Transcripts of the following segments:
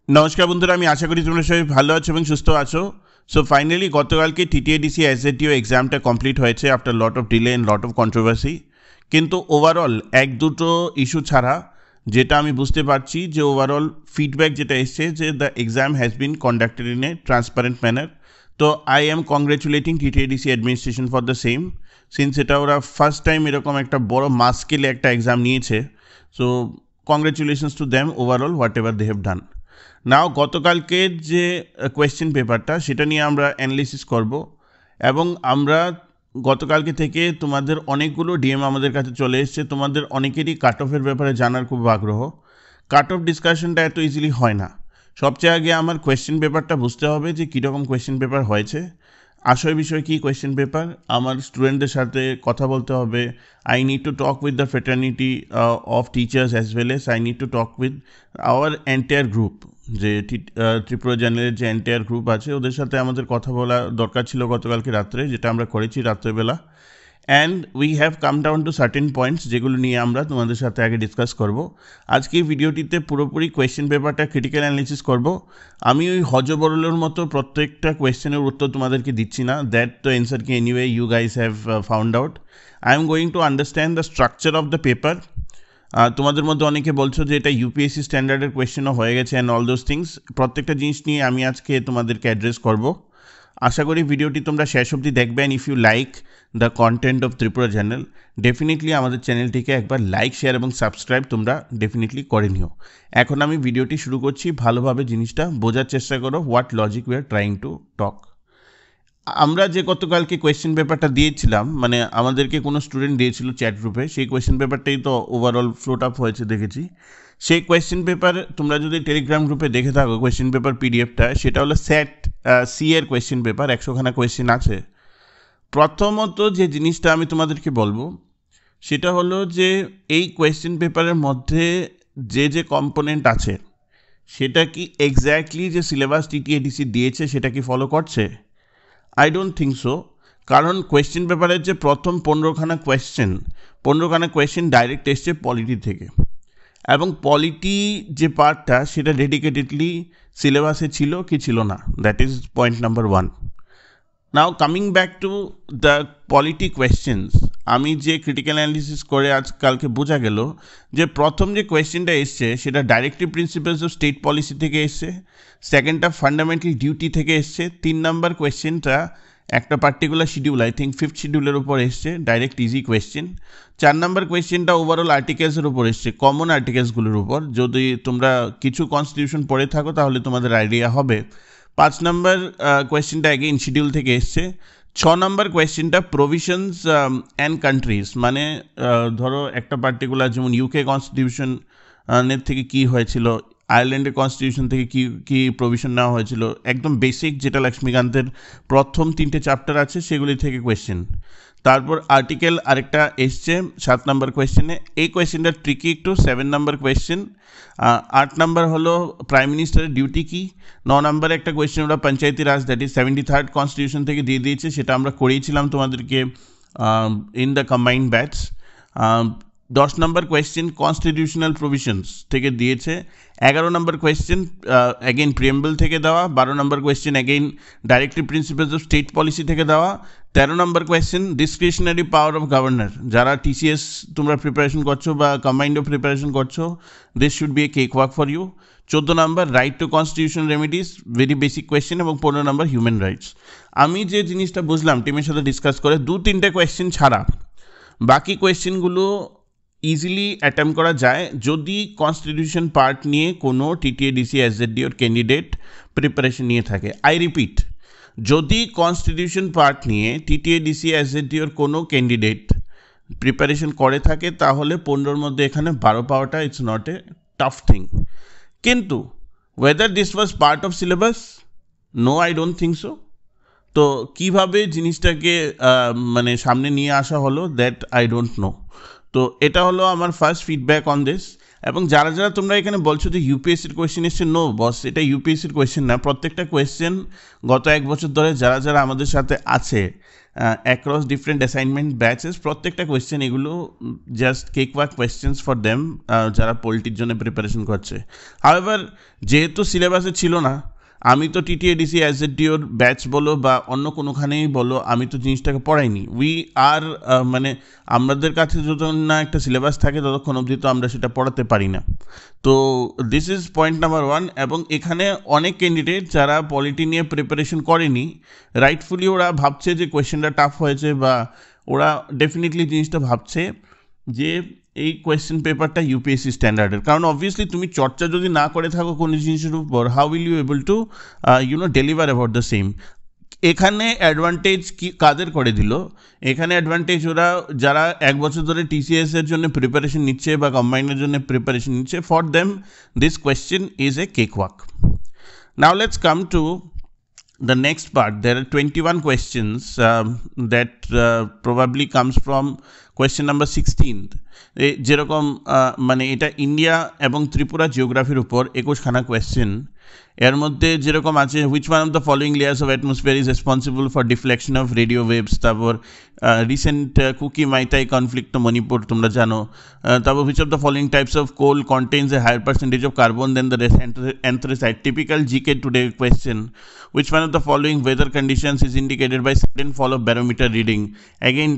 নমস্কার বন্ধুরা, আমি আশা করি তোমরা সবাই ভালো আছো এবং সুস্থ আছো। সো ফাইনালি গতকালকে টিটিএডিসি এসজেডিও এক্সামটা কমপ্লিট হয়েছে after lot of delay and lot of controversy. কিন্তু ওভারঅল এক দুটো ইস্যু ছাড়া যেটা আমি বুঝতে পারছি যে ওভারঅল ফিডব্যাক যেটা এসছে যে the exam has been conducted in a transparent manner. তো I am congratulating TTADC administration for the same, since এটা ওরা ফার্স্ট টাইম এরকম একটা বড় মাস স্কেলে একটা এক্সাম নিয়েছে। So congratulations to them overall whatever they have done. Now গতকালকের যে কোয়েশ্চেন পেপারটা সেটা নিয়ে আমরা অ্যানালিসিস করব এবং আমরা গতকালকে থেকে তোমাদের অনেকগুলো ডিএম আমাদের কাছে চলে এসছে, তোমাদের অনেকেরই কাট অফের ব্যাপারে জানার খুব আগ্রহ। কাট অফ ডিসকাশনটা এত ইজিলি হয় না। সবচেয়ে আগে আমার কোয়েশ্চেন পেপারটা বুঝতে হবে যে কীরকম কোয়েশ্চেন পেপার হয়েছে, আসল বিষয় কী কোয়েশ্চেন পেপার, আমার স্টুডেন্টদের সাথে কথা বলতে হবে। I need to talk with the fraternity of teachers as well as I need to talk with our entire group, যে ত্রিপুরা জার্নালের যে এন্টায়ার গ্রুপ আছে ওদের সাথে আমাদের কথা বলা দরকার ছিল গতকালকে রাত্রে, যেটা আমরা করেছি রাত্রেবেলা। And we have come down to certain points যেগুলো নিয়ে আমরা তোমাদের সাথে আগে ডিসকাস করব। আজকে এই ভিডিওটিতে পুরোপুরি কোয়েশ্চেন পেপারটা ক্রিটিক্যাল অ্যানালিসিস করব। আমি ওই হজবরলের মতো প্রত্যেকটা কোয়েশ্চেনের উত্তর তোমাদেরকে দিচ্ছি না, দ্যাট দ্য অ্যান্সার কি anyway you guys have found out. I am going to understand the structure of the paper. তোমাদের মধ্যে অনেকে বলছো যে এটা ইউপিএসসি স্ট্যান্ডার্ডের কোয়েশ্চেনও হয়ে গেছে অ্যান্ড অল দোজ থিংস। প্রত্যেকটা জিনিস নিয়ে আমি আজকে তোমাদেরকে অ্যাড্রেস করব। আশা করি ভিডিওটি তোমরা শেষ অবধি দেখবে। And if you like the content of Tripura journal, definitely আমাদের চ্যানেলটিকে একবার লাইক, শেয়ার এবং সাবস্ক্রাইব তোমরা ডেফিনেটলি করে নিও। এখন আমি ভিডিওটি শুরু করছি, ভালোভাবে জিনিসটা বোঝার চেষ্টা করো what logic we are trying to talk. আমরা যে গতকালকে কোয়েশ্চেন পেপারটা দিয়েছিলাম, মানে আমাদেরকে কোনো স্টুডেন্ট দিয়েছিল চ্যাট গ্রুপে, সেই কোয়েশ্চেন পেপারটাই তো ওভারঅল ফ্লোট আপ হয়েছে দেখেছি। সেই কোয়েশ্চেন পেপার তোমরা যদি টেলিগ্রাম গ্রুপে দেখে থাকো, কোয়েশ্চেন পেপার পিডিএফটা, সেটা হলো সেট সি এর কোয়েশ্চেন পেপার, 100খানা কোয়েশ্চেন আছে। প্রথমত যে জিনিসটা আমি তোমাদেরকে বলবো সেটা হলো যে এই কোয়েশ্চেন পেপারের মধ্যে যে যে কম্পোনেন্ট আছে সেটা কি এক্স্যাক্টলি যে সিলেবাস টিটিএডিসি দিয়েছে সেটা কি ফলো করছে? I don't think so. কারণ কোয়েশ্চেন পেপারের যে প্রথম 15খানা কোয়েশ্চেন ডাইরেক্ট এসছে পলিটি থেকে, এবং পলিটি যে পার্টটা সেটা ডেডিকেটেডলি সিলেবাসে ছিল কি ছিল না, that is point number 1। Now coming back to the polity questions, আমি যে ক্রিটিক্যাল অ্যানালিসিস করে আজকালকে বোঝা গেল যে প্রথম যে কোয়েশ্চেনটা এসছে সেটা directive principles of state policy থেকে এসছে, সেকেন্ডটা ফান্ডামেন্টাল ডিউটি থেকে এসছে, 3 নাম্বার কোয়েশ্চেনটা একটা particular schedule, I think 5th শিডিউলের উপর এসছে, ডাইরেক্ট ইজি কোয়েশ্চেন। 4 নাম্বার কোয়েশ্চেনটা ওভারঅল আর্টিকেলসের উপর এসছে, কমন আর্টিকেলসগুলোর উপর। যদি তোমরা কিছু কনস্টিটিউশন পড়ে থাকো তাহলে তোমাদের আইডিয়া হবে। 5 নাম্বার কোয়েশ্চেনটা অ্যাগেইন শিডিউল থেকে এসছে। 6 নাম্বার কোয়েশ্চেনটা প্রভিশনস অ্যান্ড কান্ট্রিজ, মানে ধরো একটা পার্টিকুলার, যেমন ইউকে কনস্টিটিউশনের থেকে কী হয়েছিল, আয়ারল্যান্ডের কনস্টিটিউশন থেকে কী কী প্রভিশন নেওয়া হয়েছিল, একদম বেসিক যেটা লক্ষ্মীকান্তের প্রথম 3টে চ্যাপ্টার আছে সেগুলি থেকে কোয়েশ্চেন। তারপর আর্টিকেল আরেকটা এসছে 7 নাম্বার কোয়েশ্চেনে, এই কোয়েশ্চেনটা ট্রিকি একটু, 7 নাম্বার কোয়েশ্চেন। 8 নাম্বার হলো প্রাইম মিনিস্টারের ডিউটি কি। 9 নাম্বারে একটা কোয়েশ্চেন ওরা পঞ্চায়েতি রাজ, দ্যাট ইজ 73rd কনস্টিটিউশন থেকে দিয়ে দিয়েছে, সেটা আমরা করিয়েছিলাম তোমাদেরকে in the combined batch. 10 number question constitutional provisions থেকে দিয়েছে। 11 নাম্বার কোয়েশ্চেন অ্যাগেইন প্রিএম্বল থেকে দেওয়া। 12 number question again directive principles of state policy থেকে দেওয়া। 13 number question discretionary power of governor. যারা টিসিএস তোমরা প্রিপারেশন করছো বা কম্বাইন্ডও প্রিপারেশন করছো, this should be a cake work for you. 14 number right to constitutional remedies, very basic question. এবং 15 number human rights. আমি যে জিনিসটা বুঝলাম টিমের সাথে ডিসকাস করে, 2-3টে কোয়েশ্চেন ছাড়া বাকি কোয়েশ্চেনগুলো ইজিলি অ্যাটেম্প করা যায় যদি কনস্টিটিউশন পার্ট নিয়ে কোনো টিটিএডিসি এসজেডিওর ক্যান্ডিডেট প্রিপারেশন নিয়ে থাকে। আই রিপিট, যদি কনস্টিটিউশন পার্ট নিয়ে টিটিএডিসি এসজেডিওর কোনো ক্যান্ডিডেট প্রিপারেশন করে থাকে তাহলে 15-র মধ্যে এখানে 12 পাওয়াটা it's not a tough thing. কিন্তু whether this was part of syllabus, no, I don't think so. তো কীভাবে জিনিসটাকে মানে সামনে নিয়ে আসা হলো, দ্যাট আই ডোন্ট নো। তো এটা হলো আমার ফার্স্ট ফিডব্যাক অন দিস। এবং যারা যারা তোমরা এখানে বলছো যে ইউপিএসসির কোয়েশ্চেন এসছে, নো বস, এটা ইউপিএসসির কোয়েশ্চেন না। প্রত্যেকটা কোয়েশ্চেন গত 1 বছর ধরে যারা যারা আমাদের সাথে আছে অ্যাক্রস ডিফারেন্ট অ্যাসাইনমেন্ট ব্যাচেস, প্রত্যেকটা কোয়েশ্চেন এগুলো just cake walk questions for them যারা পোলট্রির জন্য প্রিপারেশন করছে। হাওয়েভার যেহেতু সিলেবাসে ছিল না, আমি তো টিটিএডিসি এসজেডডিওর ব্যাচ বলো বা অন্য কোনোখানেই বলো, আমি তো জিনিসটাকে পড়াইনি। উই আর মানে আমাদের কাছে যতক্ষণ না একটা সিলেবাস থাকে ততক্ষণ অবধি তো আমরা সেটা পড়াতে পারি না। তো দিস ইজ পয়েন্ট নাম্বার 1। এবং এখানে অনেক ক্যান্ডিডেট যারা পলিটি নিয়ে প্রিপারেশন করেনি, রাইটফুলি ওরা ভাবছে যে কোয়েশ্চেনটা টাফ হয়েছে, বা ওরা ডেফিনেটলি জিনিসটা ভাবছে যে এই কোয়েশ্চেন পেপারটা ইউপিএসসি স্ট্যান্ডার্ডের। কারণ অবভিয়াসলি তুমি চর্চা যদি না করে থাকো কোনো জিনিসের উপর, how will you able to deliver about the same. এখানে অ্যাডভান্টেজ কি কাদের করে দিল? এখানে অ্যাডভান্টেজ ওরা যারা 1 বছর ধরে টিসিএস এর জন্য প্রিপারেশন নিচ্ছে বা কম্বাইনের জন্য প্রিপারেশন নিচ্ছে, for them this question is a cake walk. Now let's come to the next part. There are 21 questions that probably comes from question number 16. যেরকম মানে এটা ইন্ডিয়া এবং ত্রিপুরা জিওগ্রাফির উপর 21খানা কোয়েশ্চেন। এর মধ্যে যেরকম আছে, which one of the following layers of atmosphere is responsible for deflection of radio waves? তারপর রিসেন্ট কুকি মাইতাই কনফ্লিক্ট তো মণিপুর তোমরা জানো। তারপর which of the following types of coal contains a higher percentage of carbon than the anthracite? Typical GK today question. Which one of the following weather conditions is indicated by sudden fall of barometer reading? Again,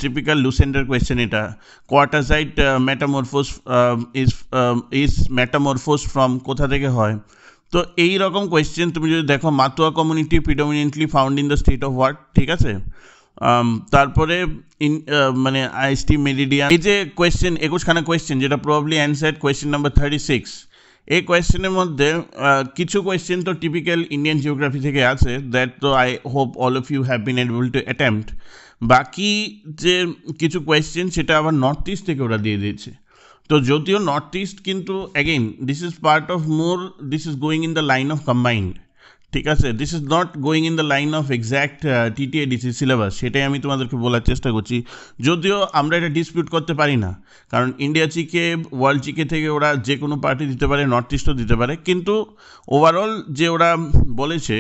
typical Lucender question এটা. Quartzite is metamorphosed from কোথা থেকে হয়? তো এই রকম question তুমি যদি দেখো, Matua community predominantly found in the state of what, ঠিক আছে। তারপরে মানে আইএসটি মেরিডিয়ান, এই যে কোয়েশ্চেন 21খানা কোয়েশ্চেন, যেটা প্রবাবলি অ্যান্সার্ড কোয়েশ্চেন নাম্বার 36। এই কোয়েশ্চেনের মধ্যে কিছু কোয়েশ্চেন তো টিপিক্যাল ইন্ডিয়ান জিওগ্রাফি থেকে আছে, দ্যাট তো I hope all of you have been able to attempt. বাকি যে কিছু কোয়েশ্চেন সেটা আবার নর্থ ইস্ট থেকে ওরা দিয়ে দিয়েছে। তো যদিও নর্থ ইস্ট, কিন্তু again this is part of more, this is going in the line of combined, ঠিক আছে। This is not going in the line of exact TTADC syllabus, সেটাই আমি তোমাদেরকে বলার চেষ্টা করছি। যদিও আমরা এটা ডিসপিউট করতে পারি না, কারণ ইন্ডিয়া জিকে, ওয়ার্ল্ড জিকে থেকে ওরা যে কোনো পার্টি দিতে পারে, নর্থ ইস্টও দিতে পারে, কিন্তু ওভারঅল যে ওরা বলেছে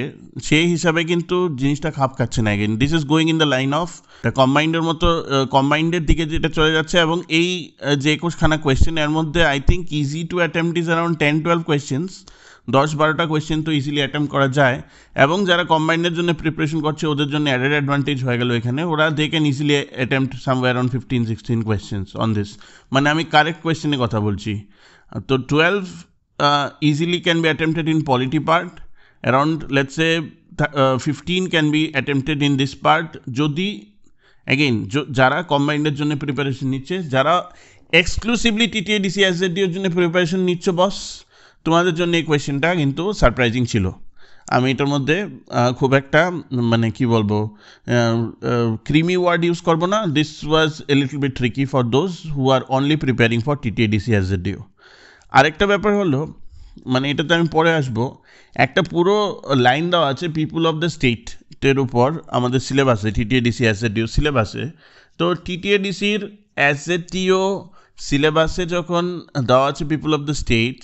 সেই হিসাবে কিন্তু জিনিসটা খাপ খাচ্ছে না। Again this is going in the line of কম্বাইন্ডের মতো, কম্বাইন্ডের দিকে যেটা চলে যাচ্ছে। এবং এই যে 21খানা কোয়েশ্চেন, এর মধ্যে I think easy to attempt is around 10-12 questions. 10-12টা কোয়েশ্চেন তো ইজিলি অ্যাটেম্প করা যায়। এবং যারা কম্বাইন্ডের জন্য প্রিপারেশন করছে ওদের জন্য অ্যাডেড অ্যাডভান্টেজ হয়ে গেল এখানে, ওরা they can easily attempt somewhere around 15-16 questions on this. মানে আমি কারেক্ট কোয়েশ্চেনের কথা বলছি। তো 12 easily can be attempted in polity part, around let's say 15 can be attempted in this part. যদি অ্যাগেইন যারা কম্বাইন্ডের জন্য প্রিপারেশন নিচ্ছে, যারা এক্সক্লুসিভলি টিটিএডিসি এসজেডডিওর জন্য প্রিপারেশন নিচ্ছ বস, তোমাদের জন্য এই কোয়েশ্চেনটা কিন্তু সারপ্রাইজিং ছিল। আমি এটার মধ্যে খুব একটা মানে কি বলবো ক্রিমি ওয়ার্ড ইউজ করবো না। This was a little bit tricky for those who are only preparing for TTADC SZDO. আরেকটা ব্যাপার হলো, মানে এটাতে আমি পরে আসবো, একটা পুরো লাইন দেওয়া আছে পিপুল অফ দ্য স্টেটের উপর আমাদের সিলেবাসে, টিটিএডিসি এসজেডডিও সিলেবাসে। তো টিটিএডিসির এসজেডডিও সিলেবাসে যখন দেওয়া আছে পিপুল অফ দ্য স্টেট,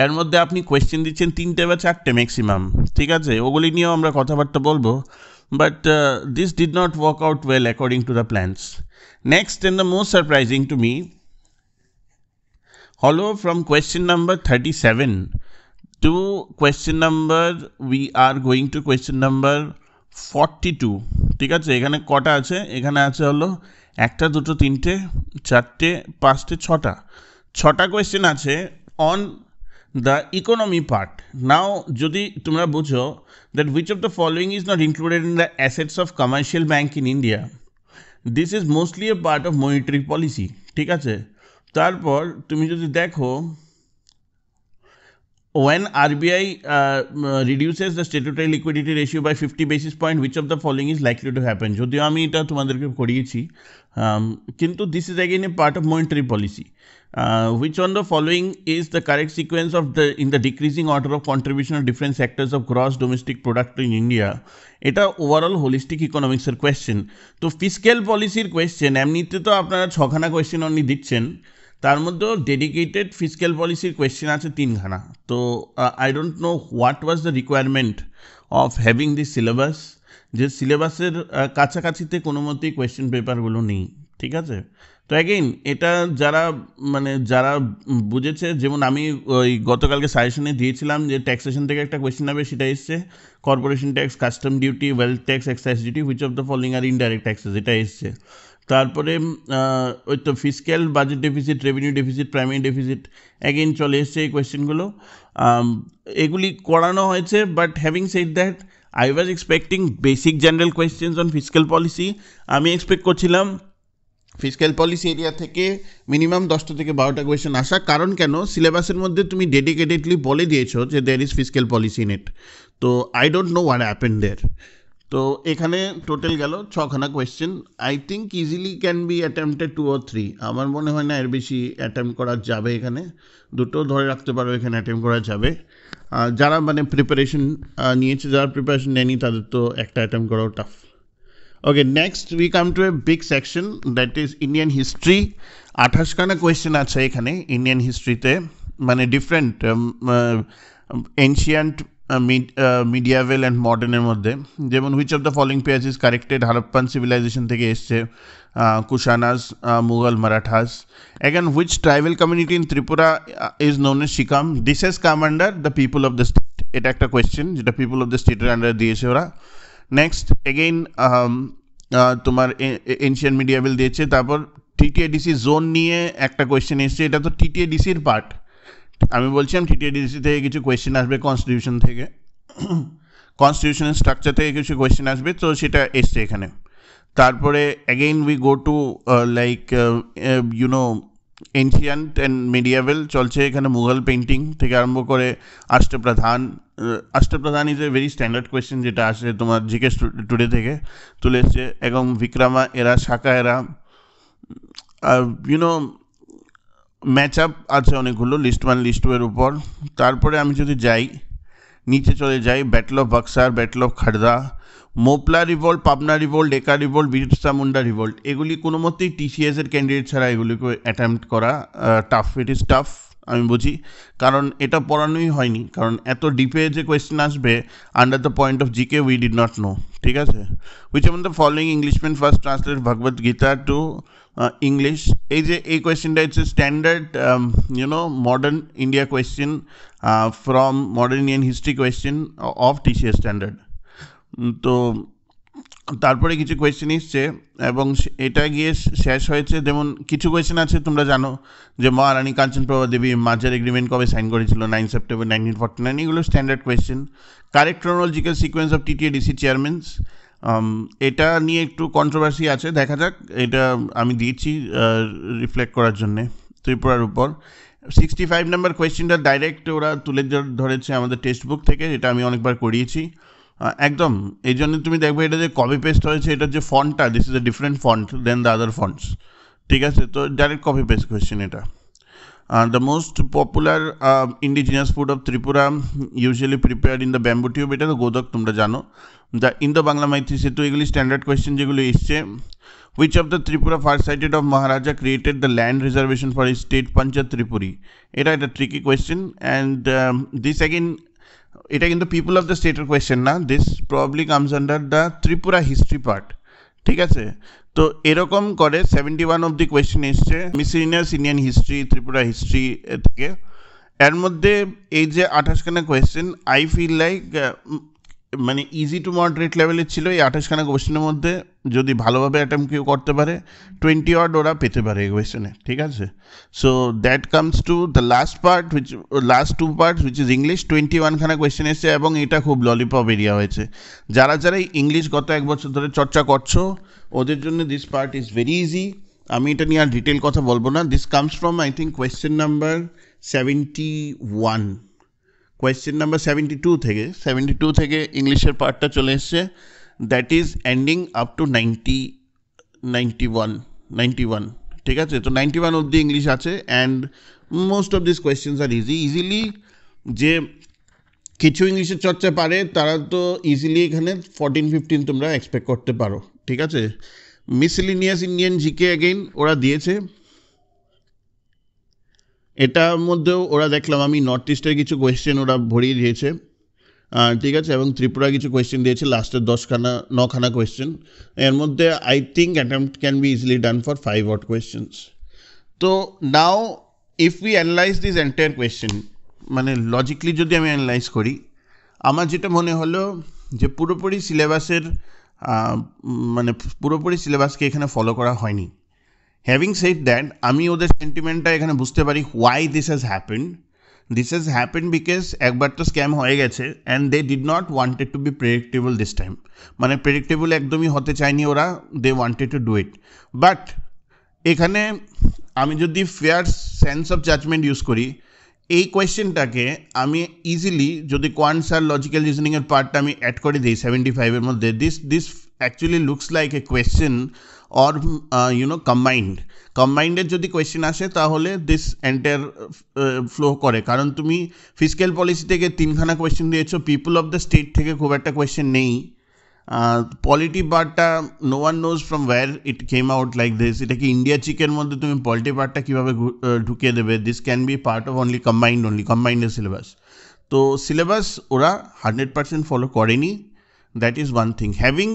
এর মধ্যে আপনি কোয়েশ্চেন দিচ্ছেন 3টে বা 4টে ম্যাক্সিমাম, ঠিক আছে। ওগুলি নিয়েও আমরা কথাবার্তা বলবো, but this did not work out well according to the plans. Next and the most surprising to me হলো from question number 37 to question number, we are going to question number 42, ঠিক আছে। এখানে কটা আছে? এখানে আছে হলো 1টা 2টো 3টে 4টে 5টে 6টা কোয়েশ্চেন আছে অন দ্য ইকোনমি পার্ট। নাও যদি তোমরা বুঝো that which of the following is not included in the assets of commercial bank in India, this is mostly a part of monetary policy, ঠিক আছে। তারপর তুমি যদি দেখো, when RBI reduces the statutory liquidity ratio by 50 basis point, which of the following is likely to happen? যদিও আমি এটা তোমাদেরকে করিয়েছি, কিন্তু this is again a part of monetary policy. Which one of the following is the correct sequence of the in the decreasing order of contribution of different sectors of gross domestic product in India? এটা overall holistic ইকোনমিক্সের question. তো fiscal পলিসির question এমনিতে তো আপনারা 6খানা question only দিচ্ছেন, তার মধ্যেও dedicated fiscal পলিসির কোয়েশ্চেন আছে 3খানা। তো I don't know what was the requirement of having this syllabus, যে সিলেবাসের কাছাকাছিতে কোনো মতেই কোয়েশ্চেন পেপারগুলো নেই, ঠিক আছে। তো অ্যাগেইন এটা যারা বুঝেছে, যেমন আমি ওই গতকালকে সাজেশনে দিয়েছিলাম যে ট্যাক্সেশন থেকে একটা কোয়েশ্চেন হবে, সেটা এসছে corporation tax, custom duty, wealth tax, excise duty, which of the following R indirect taxes, এটা এসছে। তারপরে ওই তো fiscal, budget deficit, revenue deficit, primary deficit, again চলে এসছে এই কোয়েশ্চেনগুলো। এগুলি করানো হয়েছে, but having said that I was expecting basic general questions on fiscal policy. আমি এক্সপেক্ট করছিলাম ফিসক্যাল পলিসি এরিয়া থেকে মিনিমাম 10টা থেকে 12টা কোয়েশ্চেন আসা। কারণ কেন, সিলেবাসের মধ্যে তুমি ডেডিকেটেডলি বলে দিয়েছো যে there is fiscal policy in it. তো I don't know what happened there. তো এখানে টোটাল গেল 6খানা question. I think easily can be attempted 2 or 3। আমার মনে হয় না এর বেশি অ্যাটেম্প্ট করা যাবে এখানে, দুটো ধরে রাখতে পারো এখানে অ্যাটেম্প্ট করা যাবে। যারা প্রিপারেশন নিয়েছে, যারা প্রিপারেশন নেয়নি তাদের তো একটা অ্যাটেম্প্ট করাও tough. Okay, next we come to a big section, that is Indian history. 28খানা কোয়েশ্চেন আছে এখানে ইন্ডিয়ান হিস্ট্রিতে, ডিফারেন্ট এনশিয়ান্ট, মিডিয়াভেল অ্যান্ড মডার্নের মধ্যে। যেমন which of the following pairs is corrected, Harappan civilization থেকে এসছে, Kushanas, Mughal, Marathas. Again which tribal community in Tripura is known as শিকাম, this has come under the people of the state. এটা একটা কোয়েশ্চেন যেটা পিপল অফ দ্য স্টেটের আন্ডারে দিয়েছে ওরা। নেক্সট এগেইন তোমার এনশিয়ান মিডিয়াভেল দিয়েছে। তারপর টিটিএডিসি জোন নিয়ে একটা কোয়েশ্চেন এসছে, এটা তো টিটিএডিসির পার্ট। আমি বলছিলাম টিটিএডিসি থেকে কিছু কোয়েশ্চেন আসবে, কনস্টিটিউশন থেকে, কনস্টিটিউশনের স্ট্রাকচার থেকে কিছু কোয়েশ্চেন আসবে, তো সেটা এসছে এখানে। তারপরে again we go to ancient and medieval চলছে এখানে, মুঘল পেন্টিং থেকে আরম্ভ করে Ashtapradhan. Ashtapradhan is a very standard question, যেটা আসে তোমার জিকে টুডে থেকে তুলে এসছে। এবং বিক্রমা এরা, শাকা এরা, ম্যাচ আপ আছে অনেকগুলো, লিস্ট 1, লিস্ট 2 এর উপর। তারপরে আমি যদি যাই নিচে চলে যাই, battle of Buxar, battle of Kharda, Moplah revolt, Pabna revolt, Deka revolt, Birsa Munda revolt. এগুলি কোনো মতেই টিসিএস এর ক্যান্ডিডেট ছাড়া এগুলিকে অ্যাটেম্প্ট করা টাফ। ইট ইজ টাফ, আমি বুঝি, কারণ এটা পড়ানোই হয়নি। কারণ এত ডিপে যে কোয়েশ্চেন আসবে under the point of GK we did not know, ঠিক আছে। Which of the following Englishman first translate Bhagavad Gita to English. এই কোয়েশ্চেনটা it's a standard modern India question from modern Indian history question of TCS standard. তো তারপরে কিছু question এসছে এবং এটা গিয়ে শেষ হয়েছে। যেমন কিছু কোয়েশ্চেন আছে, তোমরা জানো যে মহারানী কাঞ্চনপ্রভা দেবী মাঝার এগ্রিমেন্ট কবে সাইন করেছিল, 9 সেপ্টেম্বর 1949। এগুলো standard question. Correct chronological sequence of TTADC chairmans, এটা নিয়ে একটু কন্ট্রোভার্সি আছে, দেখা যাক। এটা আমি দিয়েছি রিফ্লেক্ট করার জন্যে ত্রিপুরার উপর। 65 নম্বর কোয়েশ্চেনটা ডাইরেক্ট ওরা তুলে ধরেছে আমাদের টেক্সট বুক থেকে, এটা আমি অনেকবার করিয়েছি একদম। এই জন্য তুমি দেখবে এটা যে কপি পেস্ট হয়েছে, এটার যে ফন্টটা, this is a different font then the other fonts, ঠিক আছে। তো ডাইরেক্ট কপি পেস্ট কোয়েশ্চেন এটা। The most popular indigenous food of Tripura usually prepared in the bamboo tube, এটা তো গোদক, তোমরা জানো। দ্য ইন্দো বাংলা মাইথি সেতু, এগুলি স্ট্যান্ডার্ড কোয়েশ্চেন যেগুলো এসছে। Which of the Tripura first cited of Maharaja created the land reservation for his state panchayat Tripuri, এটা একটা tricky question. And this again, এটা কিন্তু পিপল অফ দ্য স্টেটের কোয়েশ্চেন না, this probably comes under the Tripura history part, ঠিক আছে। তো এরকম করে 71 অফ দি কোয়েশ্চেন এসছে miscellaneous Indian history, Tripura history থেকে। এর মধ্যে এই যে 28খানা question, I feel like easy to moderate লেভেলের ছিল। এই 28খানা কোয়েশ্চেনের মধ্যে যদি ভালোভাবে অ্যাটেম্প কেউ করতে পারে 20 ওয়ার্ড ওরা পেতে পারে এই কোয়েশ্চেনে, ঠিক আছে। So that comes to the last part, last 2 parts which is English. 21খানা কোয়েশ্চেন এসছে এবং এটা খুব ললিপপ এরিয়া হয়েছে। যারা ইংলিশ গত 1 বছর ধরে চর্চা করছো ওদের জন্য this part is very easy. আমি এটা নিয়ে আর ডিটেল কথা বলবো না। This comes from I think question number 71, question number 72 থেকে ইংলিশের পার্টটা চলে এসছে। That is ending up to 91, ঠিক আছে। তো 91 অব্দি ইংলিশ আছে and most of this questions are easily যে কিছু ইংলিশের চর্চা পারে তারা তো ইজিলি এখানে 14-15 তোমরা এক্সপেক্ট করতে পারো, ঠিক আছে। মিসেলিনিয়াস ইন্ডিয়ান জিকে অ্যাগেইন ওরা দিয়েছে, এটার মধ্যেও ওরা দেখলাম আমি নর্থ ইস্টের কিছু কোয়েশ্চেন ওরা ভরিয়ে দিয়েছে, ঠিক আছে, এবং ত্রিপুরা কিছু কোয়েশ্চেন দিয়েছে লাস্টের 9খানা কোয়েশ্চেন। এর মধ্যে I think attempt can be easily done for 5 odd questions. তো now if we analyze this entire question, মানে লজিকলি যদি আমি অ্যানালাইজ করি, আমার যেটা মনে হলো যে পুরোপুরি সিলেবাসের মানে পুরোপুরি সিলেবাসকে এখানে ফলো করা হয়নি। হ্যাভিং সেড দ্যাট, আমি ওদের সেন্টিমেন্টটা এখানে বুঝতে পারি why this has happened. This has happened because একবার তো স্ক্যাম হয়ে গেছে and they did not wanted to be predictable this time. মানে প্রেডিক্টেবল একদমই হতে চায়নি ওরা, they wanted to do it. But এখানে আমি যদি fair sense of judgement use করি, এই কোয়েশ্চেনটাকে আমি ইজিলি যদি কোয়ান্টস আর লজিক্যাল রিজনিংয়ের পার্টটা আমি অ্যাড করে দিই 75-এর মধ্যে, this actually looks like a question or কম্বাইন্ডের যদি কোয়েশ্চেন আসে তাহলে দিস এন্টায়ার ফ্লো করে। কারণ তুমি ফিসক্যাল পলিসি থেকে 3খানা কোয়েশ্চেন দিয়েছো, পিপল অফ দ্য স্টেট থেকে খুব একটা কোয়েশ্চেন নেই, পলিটি পার্টটা no one knows from where it came out like this. এটা কি ইন্ডিয়া চিকের মধ্যে তুমি পলিটি পার্টটা কীভাবে ঢুকিয়ে দেবে? This can be part of কম্বাইন্ডের সিলেবাস। তো সিলেবাস ওরা 100% ফলো করেনি, that is one thing. Having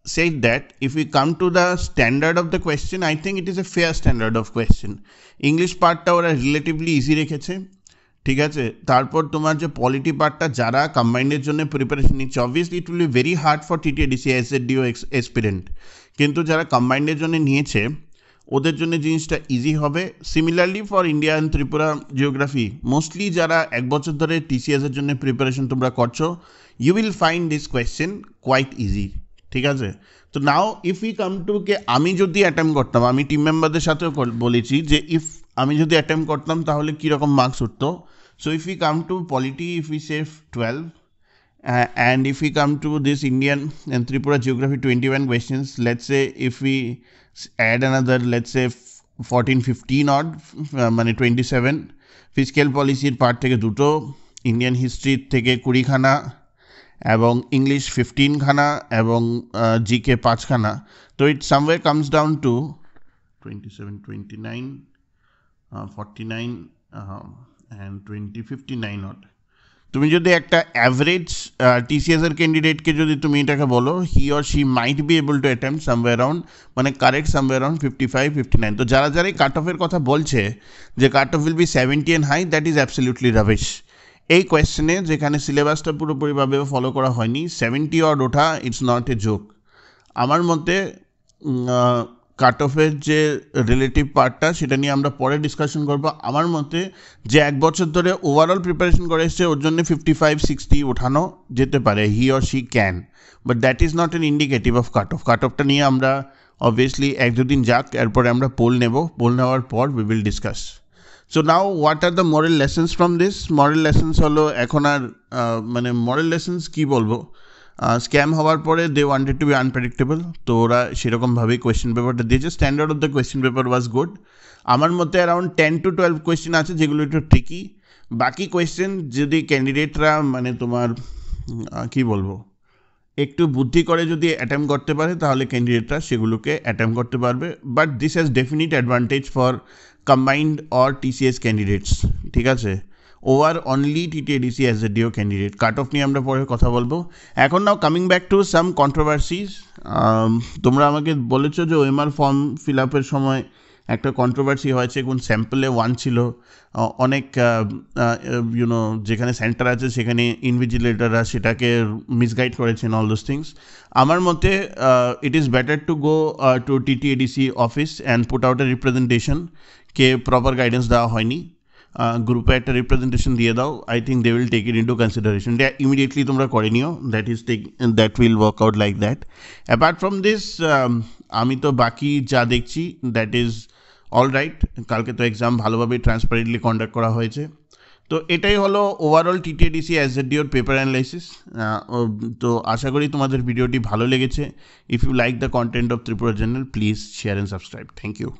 said that, if we come to the standard of the question, I think it is a fair standard of question. English পার্টটা ওরা relatively easy রেখেছে, ঠিক আছে। তারপর তোমার যে পলিটি পার্টটা যারা কম্বাইন্ডের জন্য প্রিপারেশন নিচ্ছে, obviously it will be very hard for TTADC SADO experienced, কিন্তু যারা কম্বাইন্ডের জন্য নিয়েছে ওদের জন্য জিনিসটা ইজি হবে। Similarly for India and Tripura geography, mostly যারা 1 বছর ধরে টিসিএসের জন্য প্রিপারেশন তোমরা করছো, you will find this question quite easy, ঠিক আছে। তো now if you come to কে আমি যদি অ্যাটেম্প করতাম, আমি টিম মেম্বারদের সাথেও বলেছি যে ইফ আমি যদি অ্যাটেম্প করতাম তাহলে কীরকম মার্কস উঠতো। So if you come to polity, if you save 12, and if we come to this Indian and Tripura geography 21 questions, let's say if we add another, let's say 14-15 odd, মানে 27, fiscal পলিসির part থেকে 2টো, Indian history থেকে 20খানা, এবং English 15খানা, এবং GK 5খানা। তো ইট some way comes down to 27, 29, 49 and 20, 59 odd। তুমি যদি একটা অ্যাভারেজ টিসিএসের ক্যান্ডিডেটকে যদি তুমি এটাকে বলো, হি or she might be able to attempt some way around, মানে কারেক্ট সামওয়ে অ্যারাউন্ড 55-59। তো যারা যারা এই কাট অফের কথা বলছে যে cut off will be 70 and high, that is absolutely rubbish. এই কোয়েশ্চেনে যেখানে সিলেবাসটা পুরোপুরিভাবে ফলো করা হয়নি, 70 odd ওঠা ইটস নট এ জোক। আমার মতে কাট অফের যে রিলেটিভ পার্টটা সেটা নিয়ে আমরা পরে ডিসকাশন করবো। আমার মতে যে 1 বছর ধরে ওভারঅল প্রিপারেশন করে এসছে ওর জন্য 55-60 ওঠানো যেতে পারে, he or she can, but that is not an indicative of cut off. Cut অফটা নিয়ে আমরা অবভিয়াসলি 1-2 দিন যাক, এরপরে আমরা পোল নেব, পোল নেওয়ার পর we will discuss. So now what are the moral lessons from this? Moral lessons হলো এখন আর মানে মরাল লেসন্স কী বলবো, স্ক্যাম হওয়ার পরে they wanted to be unpredictable, তো ওরা সেরকমভাবেই কোয়েশ্চেন পেপারটা দিয়েছে। Standard of the question paper was good. আমার মতে অ্যারাউন্ড 10-12 কোয়েশ্চেন আছে যেগুলো একটু ট্রিকি। বাকি কোয়েশ্চেন যদি ক্যান্ডিডেটরা মানে তোমার কী বলবো একটু বুদ্ধি করে যদি অ্যাটেম্প করতে পারে তাহলে ক্যান্ডিডেটরা সেগুলোকে অ্যাটেম্প করতে পারবে। But this has definite advantage for combined or TCS candidates, ঠিক আছে, over only TTADC SADO candidate. Cut off নিয়ে আমরা পরে কথা বলবো। এখন now coming back to some controversies. তোমরা আমাকে বলেছো যে ওএমআর ফর্ম ফিল আপের সময় একটা কন্ট্রোভার্সি হয়েছে, কোন স্যাম্পলে 1 ছিল, অনেক ইউনো যেখানে সেন্টার আছে সেখানে ইনভিজিলেটররা সেটাকে মিসগাইড করেছেন, অল দোজ থিংস। আমার মতে it is better to go to TTADC office and put out a representation, কে প্রপার গাইডেন্স দেওয়া হয়নি, গ্রুপে একটা রিপ্রেজেন্টেশন দিয়ে দাও, I think they will take it into consideration. Immediately তোমরা করে নিও, that will work out like that. Apart from this আমি তো বাকি যা দেখছি দ্যাট ইজ অল রাইট। কালকে তো এক্সাম ভালোভাবেই ট্রান্সপারেন্টলি কন্ডাক্ট করা হয়েছে। তো এটাই হলো ওভারঅল টিটিএডিসি এসএডিওর পেপার অ্যানালাইসিস। তো আশা করি তোমাদের ভিডিওটি ভালো লেগেছে। If you like the content of Tripura journal, please share and subscribe. Thank you.